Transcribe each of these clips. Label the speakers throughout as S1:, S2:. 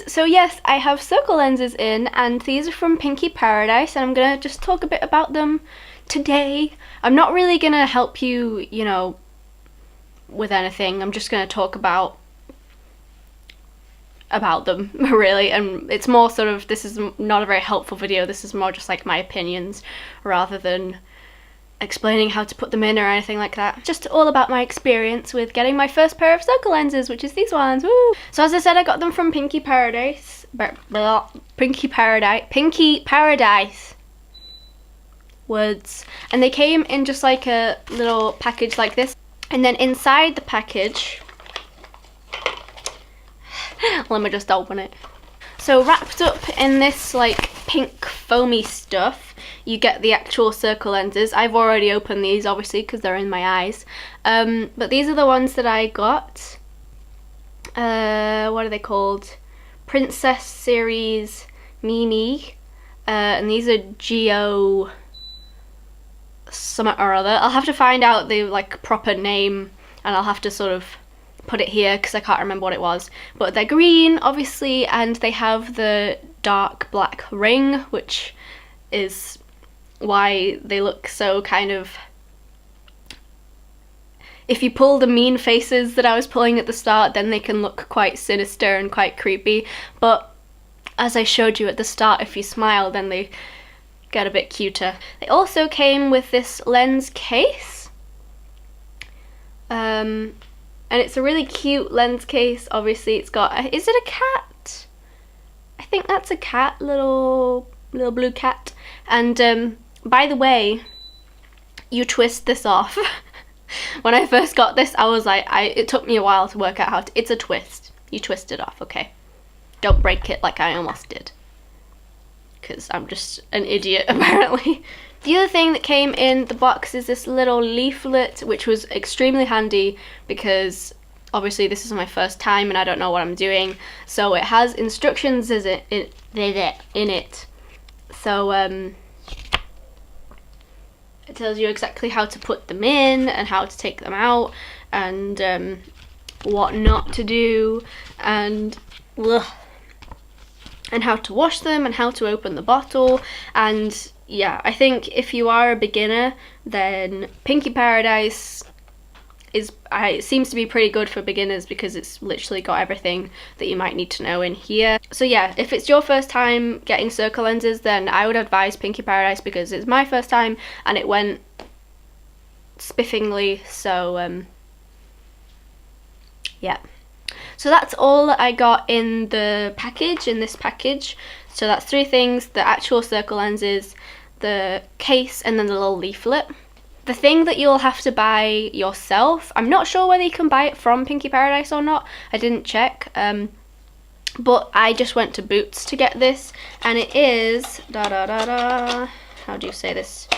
S1: so yes, I have circle lenses in, and these are from PinkyParadise, and I'm gonna just talk a bit about them today. I'm not really gonna help you, you know, with anything. I'm just gonna talk about them really, and it's more sort of, this is not a very helpful video. This is more just like my opinions rather than explaining how to put them in or anything like that. Just all about my experience with getting my first pair of circle lenses, which is these ones. Woo! So as I said, I got them from PinkyParadise. PinkyParadise. Words. And they came in just like a little package like this. And then inside the package, let me just open it. So wrapped up in this like pink foamy stuff, you get the actual circle lenses. I've already opened these obviously because they're in my eyes. But these are the ones that I got. What are they called? Princess Series Mini. And these are Geo something or other. I'll have to find out the like proper name, and I'll have to sort of put it here because I can't remember what it was. But they're green obviously, and they have the dark black ring, which is why they look so kind of, if you pull the mean faces that I was pulling at the start, then they can look quite sinister and quite creepy. But as I showed you at the start, if you smile, then they get a bit cuter. They also came with this lens case. And it's a really cute lens case. Obviously it's got, is it a cat? I think that's a cat, little blue cat. And by the way, you twist this off. When I first got this, I was like, it took me a while to work out how to, it's a twist. You twist it off, okay? Don't break it like I almost did, because I'm just an idiot apparently. The other thing that came in the box is this little leaflet, which was extremely handy because obviously this is my first time and I don't know what I'm doing. So it has instructions in it. So it tells you exactly how to put them in and how to take them out, and what not to do, and how to wash them and how to open the bottle. And yeah, I think if you are a beginner, then PinkyParadise it seems to be pretty good for beginners because it's literally got everything that you might need to know in here. So yeah, if it's your first time getting circle lenses, then I would advise PinkyParadise because it's my first time and it went spiffingly. So yeah. So that's all that I got in the package, in this package. So that's 3 things: the actual circle lenses, the case, and then the little leaflet. The thing that you'll have to buy yourself, I'm not sure whether you can buy it from PinkyParadise or not, I didn't check, but I just went to Boots to get this, and it is, how do you say this?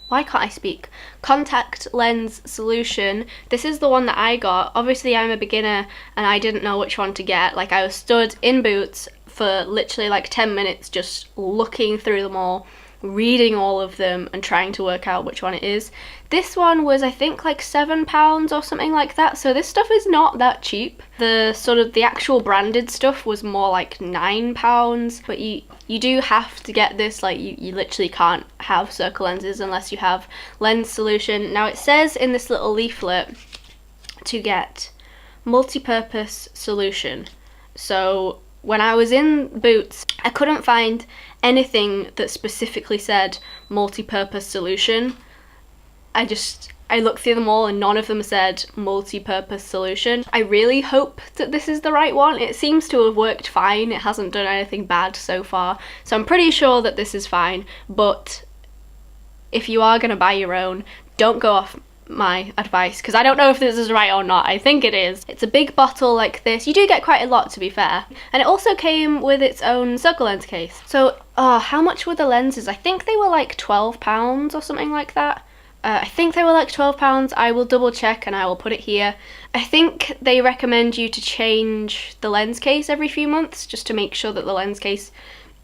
S1: Why can't I speak? Contact lens solution. This is the one that I got. Obviously I'm a beginner and I didn't know which one to get. Like, I was stood in Boots for literally like 10 minutes just looking through them all, reading all of them and trying to work out which one it is. This one was, I think, like £7 or something like that, so this stuff is not that cheap. The sort of the actual branded stuff was more like £9, but you do have to get this. Like, you literally can't have circle lenses unless you have lens solution. Now it says in this little leaflet to get multi-purpose solution. So when I was in Boots, I couldn't find anything that specifically said multi-purpose solution. I looked through them all and none of them said multi-purpose solution. I really hope that this is the right one. It seems to have worked fine. It hasn't done anything bad so far. So I'm pretty sure that this is fine. But if you are going to buy your own, don't go off my advice, because I don't know if this is right or not. I think it is. It's a big bottle like this. You do get quite a lot, to be fair. And it also came with its own circle lens case. So, how much were the lenses? I think they were like £12 or something like that. I think they were like £12. I will double check and I will put it here. I think they recommend you to change the lens case every few months just to make sure that the lens case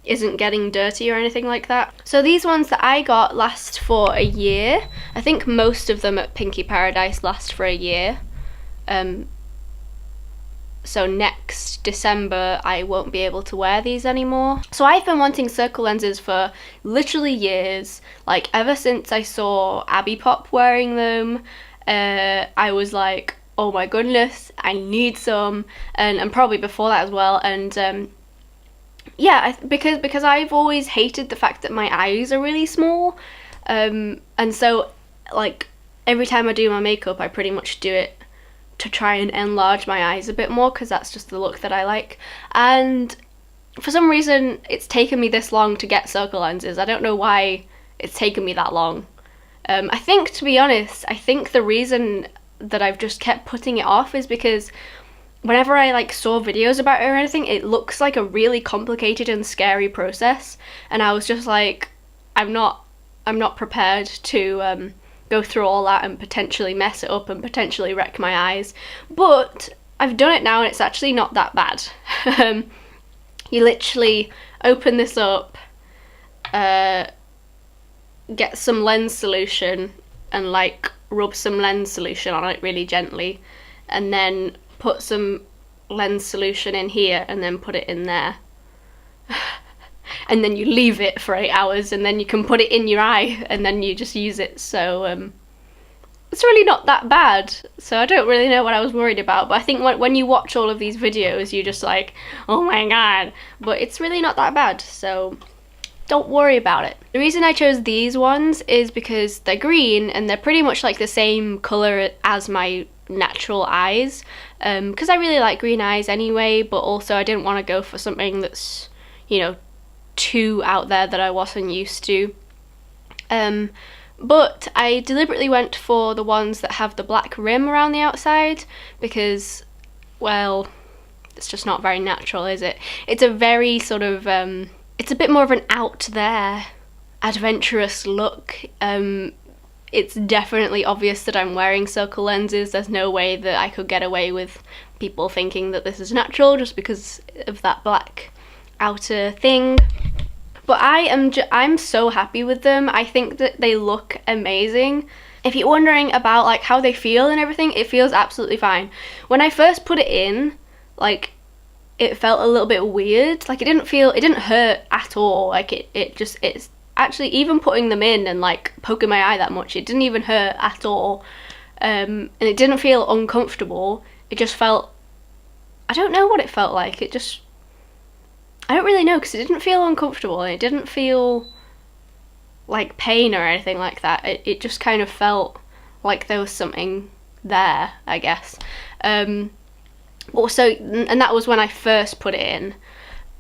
S1: isn't getting dirty or anything like that. So these ones that I got last for a year. I think most of them at PinkyParadise last for a year. so next December I won't be able to wear these anymore. So I've been wanting circle lenses for literally years, like ever since I saw Abby Pop wearing them. I was like, oh my goodness, I need some, and probably before that as well. And yeah, because I've always hated the fact that my eyes are really small, and so like every time I do my makeup I pretty much do it to try and enlarge my eyes a bit more, because that's just the look that I like. And for some reason it's taken me this long to get circle lenses. I don't know why it's taken me that long. I think, to be honest, I think the reason that I've just kept putting it off is because whenever I like saw videos about it or anything, it looks like a really complicated and scary process, and I was just like, I'm not prepared to go through all that and potentially mess it up and potentially wreck my eyes. But I've done it now and it's actually not that bad. You literally open this up, get some lens solution and like rub some lens solution on it really gently, and then put some lens solution in here and then put it in there. And then you leave it for 8 hours and then you can put it in your eye and then you just use it. So it's really not that bad. So I don't really know what I was worried about, but I think when you watch all of these videos you're just like, oh my god, but it's really not that bad, so don't worry about it. The reason I chose these ones is because they're green and they're pretty much like the same colour as my natural eyes, because I really like green eyes anyway, but also I didn't want to go for something that's, you know, too out there that I wasn't used to. But I deliberately went for the ones that have the black rim around the outside because, well, it's just not very natural, is it? It's a very sort of it's a bit more of an out there, adventurous look. It's definitely obvious that I'm wearing circle lenses. There's no way that I could get away with people thinking that this is natural just because of that black outer thing. But I'm so happy with them. I think that they look amazing. If you're wondering about like how they feel and everything, it feels absolutely fine. When I first put it in, like, it felt a little bit weird. Like, it didn't hurt at all. Like, it's actually, even putting them in and like poking my eye that much, it didn't even hurt at all. And it didn't feel uncomfortable. It just felt, I don't know what it felt like. I don't really know, because it didn't feel uncomfortable and it didn't feel like pain or anything like that. It just kind of felt like there was something there, I guess. Also, and that was when I first put it in.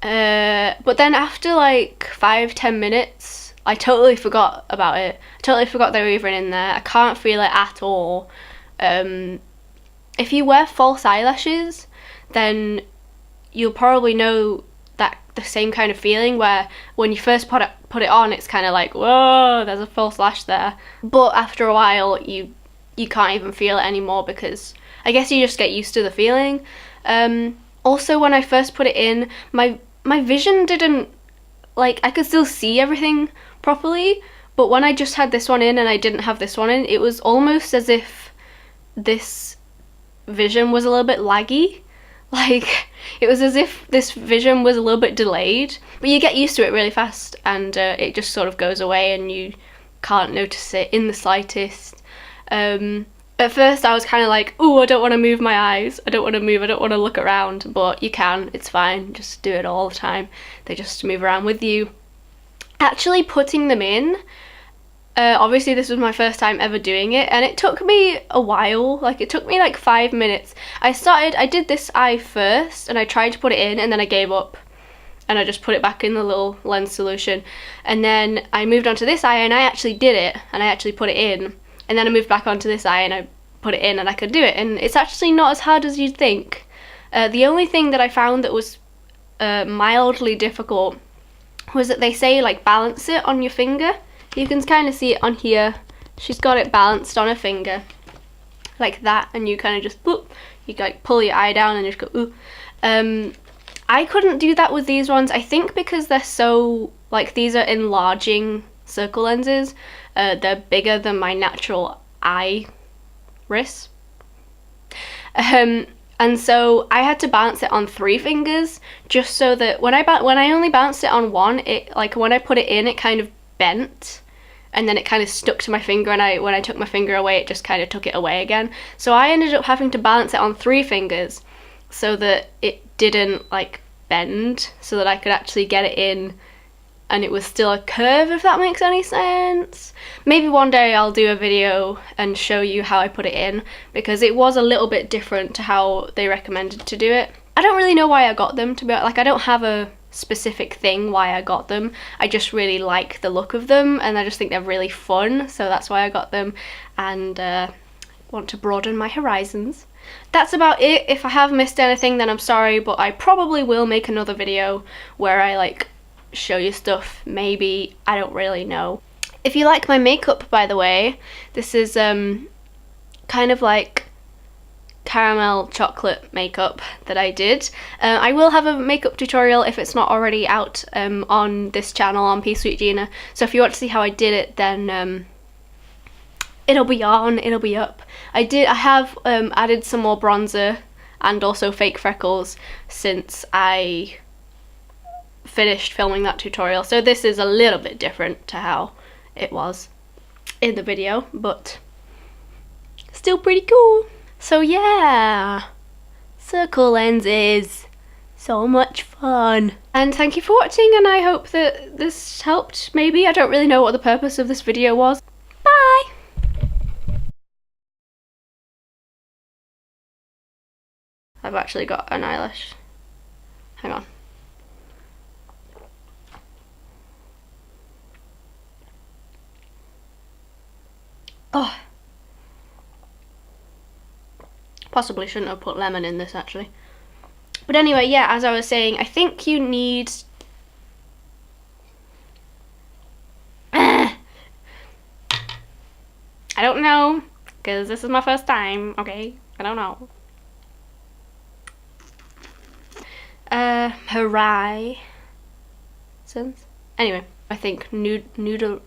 S1: But then after like 5-10 minutes, I totally forgot about it. I totally forgot they were even in there. I can't feel it at all. If you wear false eyelashes, then you'll probably know that the same kind of feeling where when you first put it on, it's kind of like, whoa, there's a false lash there. But after a while, you can't even feel it anymore, because I guess you just get used to the feeling. Also, when I first put it in, my vision didn't, like, I could still see everything properly, but when I just had this one in and I didn't have this one in, it was almost as if this vision was a little bit laggy. Like, it was as if this vision was a little bit delayed, but you get used to it really fast, and it just sort of goes away and you can't notice it in the slightest. At first I was kind of like, oh, I don't want to move my eyes, I don't want to move, I don't want to look around, but you can, it's fine, just do it all the time. They just move around with you. Actually putting them in, obviously this was my first time ever doing it, and it took me a while. Like, it took me like 5 minutes. I did this eye first and I tried to put it in, and then I gave up and I just put it back in the little lens solution, and then I moved on to this eye and I actually did it and I actually put it in, and then I moved back onto this eye and I put it in and I could do it, and it's actually not as hard as you'd think. The only thing that I found that was mildly difficult was that they say, like, balance it on your finger. You can kind of see it on here. She's got it balanced on her finger like that, and you kind of just boop, you like pull your eye down and just go ooh. I couldn't do that with these ones, I think because they're so, like, these are enlarging circle lenses. They're bigger than my natural iris. And so I had to bounce it on 3 fingers, just so that when I only bounced it on one, it, like, when I put it in, it kind of bent, and then it kind of stuck to my finger, and when I took my finger away, it just kind of took it away again. So I ended up having to balance it on 3 fingers so that it didn't, like, bend, so that I could actually get it in and it was still a curve, if that makes any sense. Maybe one day I'll do a video and show you how I put it in, because it was a little bit different to how they recommended to do it. I don't really know why I got them, to be honest. Like, I don't have a specific thing why I got them. I just really like the look of them, and I just think they're really fun, so that's why I got them, and want to broaden my horizons. That's about it. If I have missed anything, then I'm sorry, but I probably will make another video where I, like, show you stuff, maybe. I don't really know. If you like my makeup, by the way, this is kind of like caramel chocolate makeup that I did. I will have a makeup tutorial if it's not already out on this channel, on PeaSweetGina, so if you want to see how I did it, then it'll be up. I have added some more bronzer and also fake freckles since I finished filming that tutorial, so this is a little bit different to how it was in the video, but still pretty cool. So yeah, circle lenses, so much fun. And thank you for watching, and I hope that this helped. Maybe, I don't really know what the purpose of this video was. Bye! I've actually got an eyelash. Hang on. Oh, possibly shouldn't have put lemon in this, actually. But anyway, yeah, as I was saying, I think you need... I don't know, because this is my first time, okay? I don't know. Horizons? Anyway, I think noodle